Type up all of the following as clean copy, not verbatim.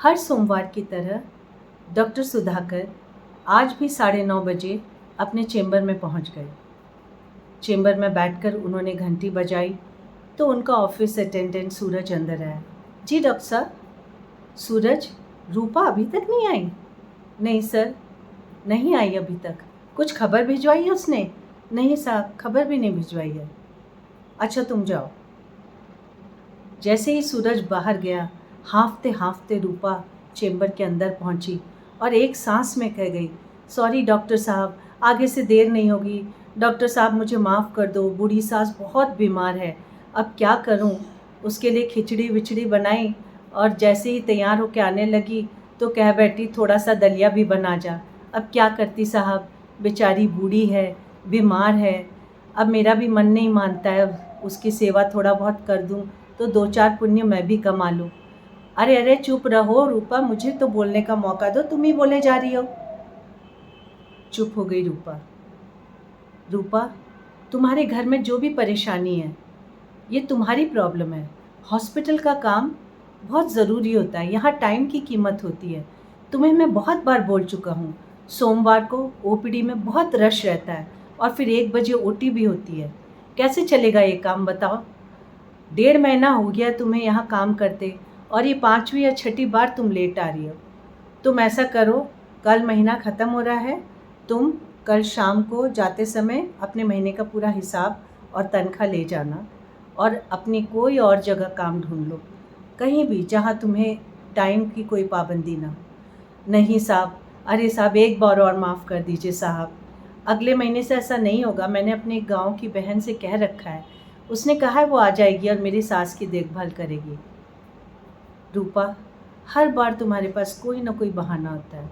हर सोमवार की तरह डॉक्टर सुधाकर आज भी 9:30 बजे अपने चेंबर में पहुंच गए। चेंबर में बैठकर उन्होंने घंटी बजाई तो उनका ऑफिस अटेंडेंट सूरज अंदर आया। जी डॉक्टर साहब। सूरज, रूपा अभी तक नहीं आई? नहीं सर, नहीं आई अभी तक। कुछ खबर भिजवाई है उसने? नहीं साहब, खबर भी नहीं भिजवाई है। अच्छा तुम जाओ। जैसे ही सूरज बाहर गया, हाँफते हाँफते रूपा चेंबर के अंदर पहुंची और एक सांस में कह गई, सॉरी डॉक्टर साहब, आगे से देर नहीं होगी। डॉक्टर साहब मुझे माफ़ कर दो, बूढ़ी सास बहुत बीमार है, अब क्या करूं। उसके लिए खिचड़ी विचड़ी बनाई और जैसे ही तैयार होकर आने लगी तो कह बैठी थोड़ा सा दलिया भी बना जा। अब क्या करती साहब, बेचारी बूढ़ी है, बीमार है। अब मेरा भी मन नहीं मानता है उसकी सेवा थोड़ा बहुत कर दूं तो 2-4 पुण्य मैं भी कमा लूँ। अरे अरे चुप रहो रूपा, मुझे तो बोलने का मौका दो, तुम ही बोले जा रही हो। चुप हो गई रूपा। रूपा, तुम्हारे घर में जो भी परेशानी है ये तुम्हारी प्रॉब्लम है। हॉस्पिटल का काम बहुत ज़रूरी होता है, यहाँ टाइम की कीमत होती है। तुम्हें मैं बहुत बार बोल चुका हूँ, सोमवार को ओपीडी में बहुत रश रहता है और फिर 1 बजे ओटी भी होती है। कैसे चलेगा ये काम बताओ? 1.5 महीना हो गया तुम्हें यहाँ काम करते और ये 5वीं या 6ठी बार तुम लेट आ रही हो। तुम ऐसा करो, कल महीना ख़त्म हो रहा है, तुम कल शाम को जाते समय अपने महीने का पूरा हिसाब और तनख्वाह ले जाना और अपनी कोई और जगह काम ढूंढ लो, कहीं भी जहाँ तुम्हें टाइम की कोई पाबंदी ना हो। नहीं साहब, अरे साहब एक बार और माफ़ कर दीजिए साहब, अगले महीने से ऐसा नहीं होगा। मैंने अपने गांव की बहन से कह रखा है, उसने कहा है वो आ जाएगी और मेरी सास की देखभाल करेगी। रूपा, हर बार तुम्हारे पास कोई ना कोई बहाना होता है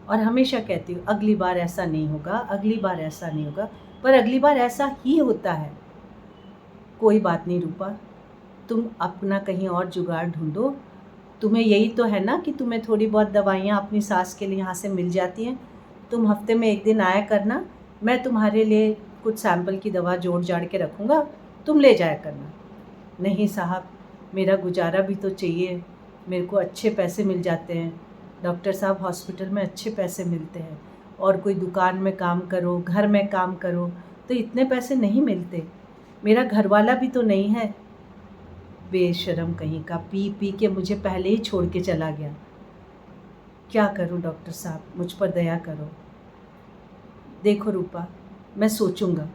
और हमेशा कहती हूँ अगली बार ऐसा नहीं होगा, अगली बार ऐसा नहीं होगा, पर अगली बार ऐसा ही होता है। कोई बात नहीं रूपा, तुम अपना कहीं और जुगाड़ ढूंढो। तुम्हें यही तो है ना कि तुम्हें थोड़ी बहुत दवाइयाँ अपनी सास के लिए यहाँ से मिल जाती हैं। तुम हफ्ते में 1 दिन आया करना, मैं तुम्हारे लिए कुछ सैंपल की दवा जोड़ जाड़ के रखूँगा, तुम ले जाया करना। नहीं साहब, मेरा गुजारा भी तो चाहिए, मेरे को अच्छे पैसे मिल जाते हैं डॉक्टर साहब, हॉस्पिटल में अच्छे पैसे मिलते हैं और कोई दुकान में काम करो, घर में काम करो तो इतने पैसे नहीं मिलते। मेरा घरवाला भी तो नहीं है, बेशर्म कहीं का, पी पी के मुझे पहले ही छोड़ के चला गया। क्या करूं डॉक्टर साहब, मुझ पर दया करो। देखो रूपा, मैं सोचूंगा,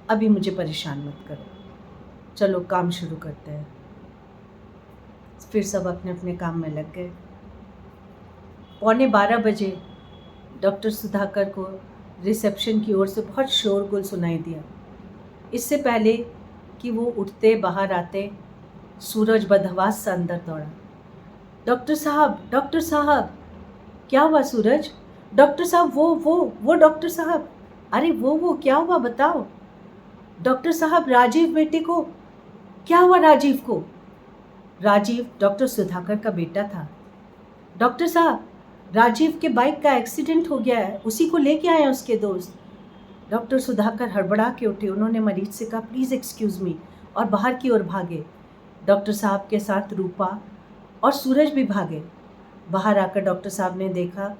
अभी मुझे परेशान मत करो। चलो काम शुरू करते हैं। फिर सब अपने अपने काम में लग गए। 11:15 डॉक्टर सुधाकर को रिसेप्शन की ओर से बहुत शोरगुल सुनाई दिया। इससे पहले कि वो उठते बाहर आते, सूरज बदहवास सा अंदर दौड़ा। डॉक्टर साहब, डॉक्टर साहब। क्या हुआ सूरज? डॉक्टर साहब, वो डॉक्टर साहब। अरे वो क्या हुआ बताओ? डॉक्टर साहब, राजीव बेटे को। क्या हुआ राजीव को? राजीव डॉक्टर सुधाकर का बेटा था। डॉक्टर साहब, राजीव के बाइक का एक्सीडेंट हो गया है, उसी को लेके आए हैं उसके दोस्त। डॉक्टर सुधाकर हड़बड़ा के उठे, उन्होंने मरीज से कहा प्लीज़ एक्सक्यूज़ मी, और बाहर की ओर भागे। डॉक्टर साहब के साथ रूपा और सूरज भी भागे। बाहर आकर डॉक्टर साहब ने देखा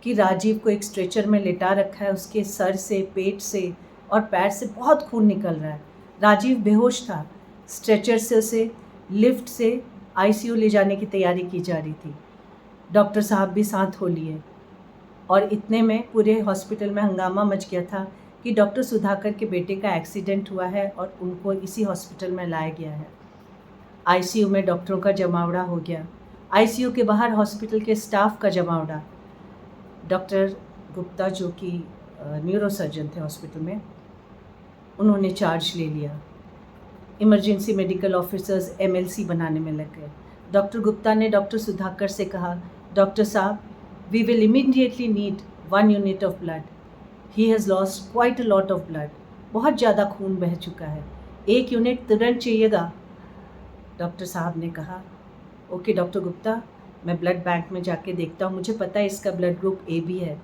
कि राजीव को एक स्ट्रेचर में लेटा रखा है, उसके सर से, पेट से और पैर से बहुत खून निकल रहा है। राजीव बेहोश था। स्ट्रेचर से उसे लिफ्ट से आईसीयू ले जाने की तैयारी की जा रही थी। डॉक्टर साहब भी साथ हो लिए और इतने में पूरे हॉस्पिटल में हंगामा मच गया था कि डॉक्टर सुधाकर के बेटे का एक्सीडेंट हुआ है और उनको इसी हॉस्पिटल में लाया गया है। आईसीयू में डॉक्टरों का जमावड़ा हो गया, आईसीयू के बाहर हॉस्पिटल के स्टाफ का जमावड़ा। डॉक्टर गुप्ता जो कि न्यूरोसर्जन थे हॉस्पिटल में, उन्होंने चार्ज ले लिया। इमरजेंसी मेडिकल ऑफिसर्स एमएलसी बनाने में लग गए। डॉक्टर गुप्ता ने डॉक्टर सुधाकर से कहा, डॉक्टर साहब, we will immediately need 1 unit of blood. He has lost quite a lot of blood. बहुत ज़्यादा खून बह चुका है, 1 यूनिट तुरंत चाहिएगा। डॉक्टर साहब ने कहा, ओके डॉक्टर गुप्ता, मैं ब्लड बैंक में जाके देखता हूँ, मुझे पता है इसका ब्लड ग्रुप ए बी है।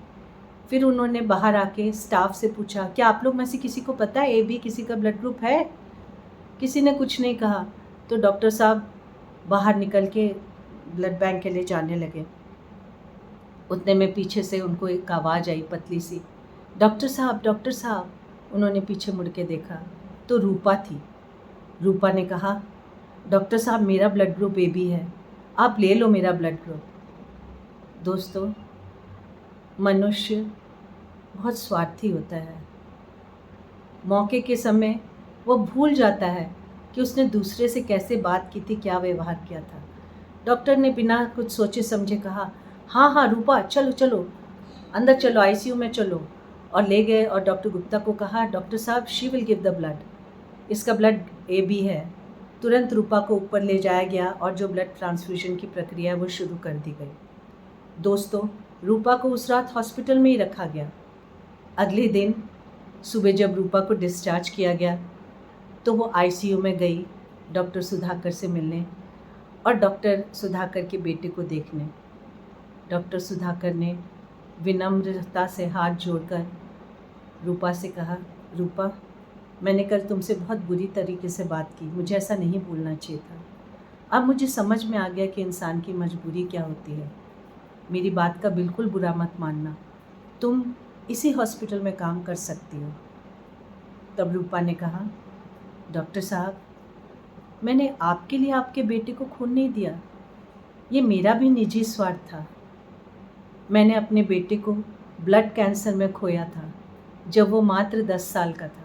फिर उन्होंने बाहर आके स्टाफ से पूछा, क्या आप लोग में से किसी को पता है ए बी किसी का ब्लड ग्रुप है? किसी ने कुछ नहीं कहा। तो डॉक्टर साहब बाहर निकल के ब्लड बैंक के लिए जाने लगे। उतने में पीछे से उनको एक आवाज़ आई पतली सी, डॉक्टर साहब, डॉक्टर साहब। उन्होंने पीछे मुड़ के देखा तो रूपा थी। रूपा ने कहा, डॉक्टर साहब मेरा ब्लड ग्रुप AB है, आप ले लो मेरा ब्लड ग्रुप। दोस्तों, मनुष्य बहुत स्वार्थी होता है। मौके के समय वो भूल जाता है कि उसने दूसरे से कैसे बात की थी, क्या व्यवहार किया था। डॉक्टर ने बिना कुछ सोचे समझे कहा, हाँ हाँ रूपा, चलो चलो अंदर चलो, ICU में चलो, और ले गए। और डॉक्टर गुप्ता को कहा, डॉक्टर साहब she will give the blood, इसका ब्लड AB है। तुरंत रूपा को ऊपर ले जाया गया और जो ब्लड ट्रांसफ्यूजन की प्रक्रिया वो शुरू कर दी गई। दोस्तों, रूपा को उस रात हॉस्पिटल में ही रखा गया। अगले दिन सुबह जब रूपा को डिस्चार्ज किया गया तो वो ICU में गई डॉक्टर सुधाकर से मिलने और डॉक्टर सुधाकर के बेटे को देखने। डॉक्टर सुधाकर ने विनम्रता से हाथ जोड़कर रूपा से कहा, रूपा, मैंने कल तुमसे बहुत बुरी तरीके से बात की, मुझे ऐसा नहीं बोलना चाहिए था। अब मुझे समझ में आ गया कि इंसान की मजबूरी क्या होती है। मेरी बात का बिल्कुल बुरा मत मानना, तुम इसी हॉस्पिटल में काम कर सकती हो। तब रूपा ने कहा, डॉक्टर साहब, मैंने आपके लिए आपके बेटे को खून नहीं दिया, ये मेरा भी निजी स्वार्थ था। मैंने अपने बेटे को ब्लड कैंसर में खोया था जब वो मात्र 10 साल का था।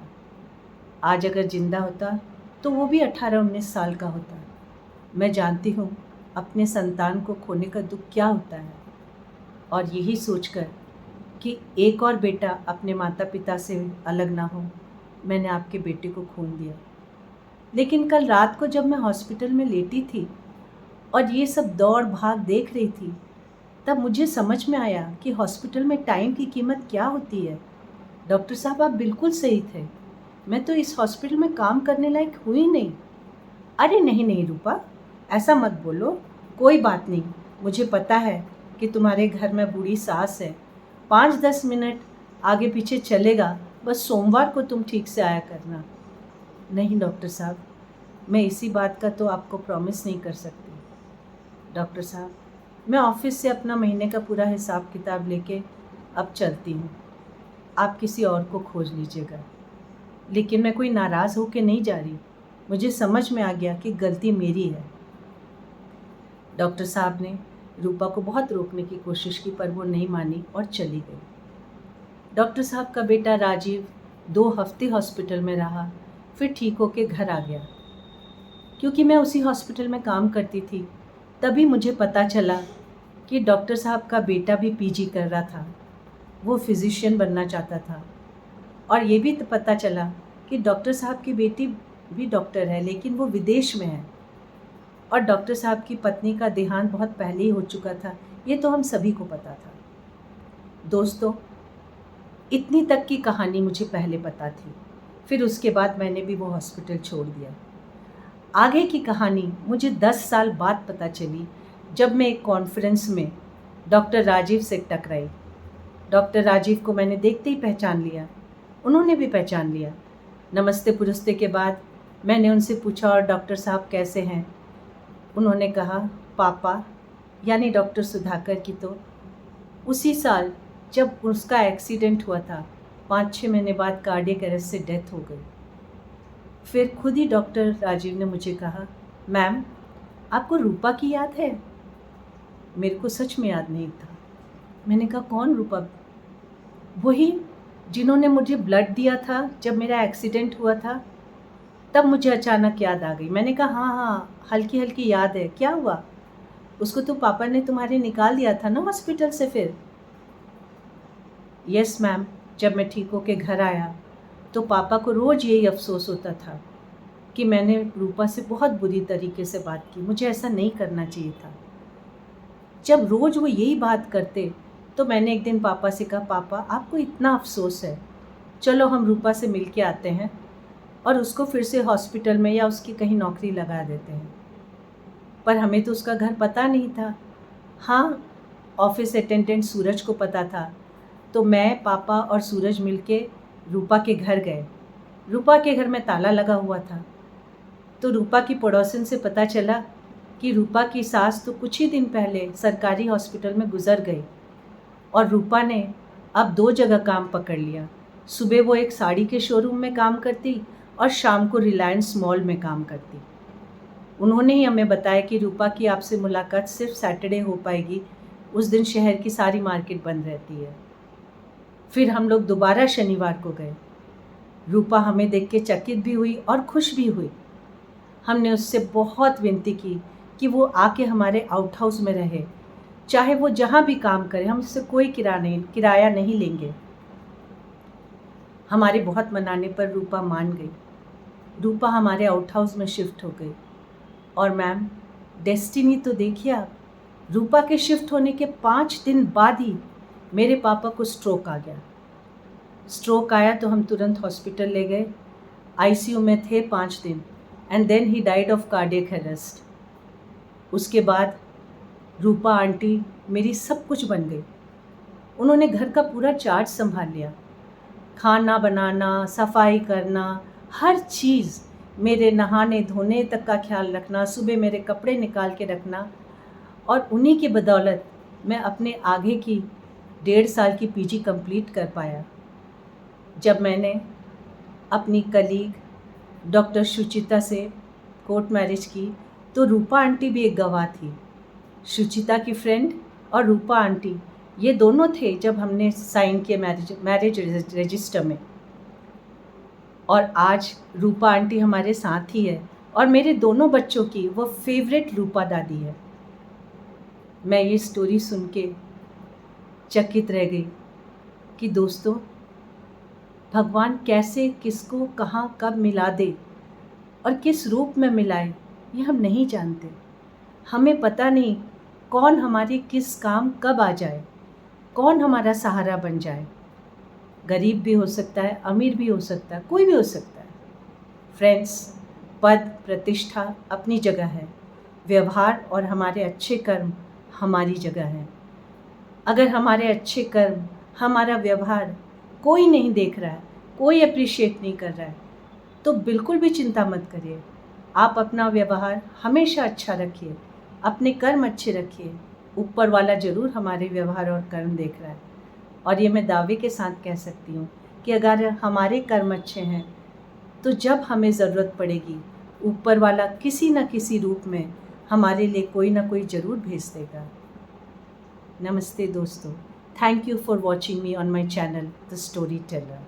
आज अगर जिंदा होता तो वो भी 18-19 साल का होता। मैं जानती हूँ अपने संतान को खोने का दुख क्या होता है, और यही सोचकर कि एक और बेटा अपने माता पिता से अलग ना हो, मैंने आपके बेटे को खून दिया। लेकिन कल रात को जब मैं हॉस्पिटल में लेटी थी और ये सब दौड़ भाग देख रही थी, तब मुझे समझ में आया कि हॉस्पिटल में टाइम की कीमत क्या होती है। डॉक्टर साहब, आप बिल्कुल सही थे, मैं तो इस हॉस्पिटल में काम करने लायक हुई नहीं। अरे नहीं नहीं रूपा, ऐसा मत बोलो, कोई बात नहीं। मुझे पता है कि तुम्हारे घर में बूढ़ी सास है, 5-10 मिनट आगे पीछे चलेगा, बस सोमवार को तुम ठीक से आया करना। नहीं डॉक्टर साहब, मैं इसी बात का तो आपको प्रॉमिस नहीं कर सकती। डॉक्टर साहब, मैं ऑफिस से अपना महीने का पूरा हिसाब किताब लेके अब चलती हूँ, आप किसी और को खोज लीजिएगा। लेकिन मैं कोई नाराज़ होकर नहीं जा रही, मुझे समझ में आ गया कि गलती मेरी है। डॉक्टर साहब ने रूपा को बहुत रोकने की कोशिश की, पर वो नहीं मानी और चली गई। डॉक्टर साहब का बेटा राजीव 2 हफ्ते हॉस्पिटल में रहा, फिर ठीक होके घर आ गया। क्योंकि मैं उसी हॉस्पिटल में काम करती थी, तभी मुझे पता चला कि डॉक्टर साहब का बेटा भी PG कर रहा था, वो फिजिशियन बनना चाहता था। और ये भी पता चला कि डॉक्टर साहब की बेटी भी डॉक्टर है, लेकिन वो विदेश में है। और डॉक्टर साहब की पत्नी का देहांत बहुत पहले ही हो चुका था, ये तो हम सभी को पता था। दोस्तों, इतनी तक की कहानी मुझे पहले पता थी, फिर उसके बाद मैंने भी वो हॉस्पिटल छोड़ दिया। आगे की कहानी मुझे 10 साल बाद पता चली, जब मैं एक कॉन्फ्रेंस में डॉक्टर राजीव से टकराई। डॉक्टर राजीव को मैंने देखते ही पहचान लिया, उन्होंने भी पहचान लिया। नमस्ते पुरस्ते के बाद मैंने उनसे पूछा, और डॉक्टर साहब कैसे हैं? उन्होंने कहा, पापा यानी डॉक्टर सुधाकर की तो उसी साल जब उसका एक्सीडेंट हुआ था, 5-6 महीने बाद कार्डियक अरेस्ट से डेथ हो गई। फिर खुद ही डॉक्टर राजीव ने मुझे कहा, मैम आपको रूपा की याद है? मेरे को सच में याद नहीं था। मैंने कहा, कौन रूपा? वही जिन्होंने मुझे ब्लड दिया था जब मेरा एक्सीडेंट हुआ था। तब मुझे अचानक याद आ गई। मैंने कहा, हाँ हाँ, हल्की हल्की याद है। क्या हुआ? उसको तो पापा ने तुम्हारे निकाल दिया था ना हॉस्पिटल से फिर? यस मैम, जब मैं ठीक होके घर आया तो पापा को रोज़ यही अफसोस होता था कि मैंने रूपा से बहुत बुरी तरीके से बात की, मुझे ऐसा नहीं करना चाहिए था। जब रोज़ वो यही बात करते तो मैंने एक दिन पापा से कहा, पापा आपको इतना अफसोस है, चलो हम रूपा से मिल के आते हैं और उसको फिर से हॉस्पिटल में या उसकी कहीं नौकरी लगा देते हैं। पर हमें तो उसका घर पता नहीं था। हाँ, ऑफिस अटेंडेंट सूरज को पता था, तो मैं, पापा और सूरज मिलके रूपा के घर गए। रूपा के घर में ताला लगा हुआ था, तो रूपा की पड़ोसन से पता चला कि रूपा की सास तो कुछ ही दिन पहले सरकारी हॉस्पिटल में गुजर गई और रूपा ने अब 2 जगह काम पकड़ लिया। सुबह वो एक साड़ी के शोरूम में काम करती और शाम को रिलायंस मॉल में काम करती। उन्होंने ही हमें बताया कि रूपा की आपसे मुलाकात सिर्फ सैटरडे हो पाएगी, उस दिन शहर की सारी मार्केट बंद रहती है। फिर हम लोग दोबारा शनिवार को गए। रूपा हमें देख के चकित भी हुई और खुश भी हुई। हमने उससे बहुत विनती की कि वो आके हमारे आउट हाउस में रहे, चाहे वो जहाँ भी काम करे, हम उससे कोई किराया नहीं लेंगे। हमारे बहुत मनाने पर रूपा मान गई। रूपा हमारे आउट हाउस में शिफ्ट हो गई। और मैम, डेस्टिनी तो देखिए आप, रूपा के शिफ्ट होने के 5 दिन बाद ही मेरे पापा को स्ट्रोक आ गया। स्ट्रोक आया तो हम तुरंत हॉस्पिटल ले गए। आईसीयू में थे 5 दिन and then he died of cardiac arrest. उसके बाद रूपा आंटी मेरी सब कुछ बन गई। उन्होंने घर का पूरा चार्ज संभाल लिया। खाना बनाना, सफाई करना, हर चीज़, मेरे नहाने धोने तक का ख्याल रखना, सुबह मेरे कपड़े निकाल के रखना। और उन्हीं की बदौलत मैं अपने आगे की 1.5 साल की पीजी कंप्लीट कर पाया। जब मैंने अपनी कलीग डॉक्टर सुचिता से कोर्ट मैरिज की तो रूपा आंटी भी एक गवाह थी। सुचिता की फ्रेंड और रूपा आंटी, ये दोनों थे जब हमने साइन किए मैरिज रजिस्टर में। और आज रूपा आंटी हमारे साथ ही है और मेरे दोनों बच्चों की वो फेवरेट रूपा दादी है। मैं ये स्टोरी सुन के चकित रह गई कि दोस्तों, भगवान कैसे किसको कहाँ कब मिला दे और किस रूप में मिलाए, ये हम नहीं जानते। हमें पता नहीं कौन हमारे किस काम कब आ जाए, कौन हमारा सहारा बन जाए। गरीब भी हो सकता है, अमीर भी हो सकता है, कोई भी हो सकता है। फ्रेंड्स, पद प्रतिष्ठा अपनी जगह है, व्यवहार और हमारे अच्छे कर्म हमारी जगह है। अगर हमारे अच्छे कर्म, हमारा व्यवहार कोई नहीं देख रहा है, कोई अप्रिशिएट नहीं कर रहा है, तो बिल्कुल भी चिंता मत करिए। आप अपना व्यवहार हमेशा अच्छा रखिए, अपने कर्म अच्छे रखिए। ऊपर वाला ज़रूर हमारे व्यवहार और कर्म देख रहा है। और ये मैं दावे के साथ कह सकती हूँ कि अगर हमारे कर्म अच्छे हैं तो जब हमें ज़रूरत पड़ेगी, ऊपर वाला किसी न किसी रूप में हमारे लिए कोई ना कोई ज़रूर भेज देगा। नमस्ते दोस्तों, thank you for watching me on my channel the story teller.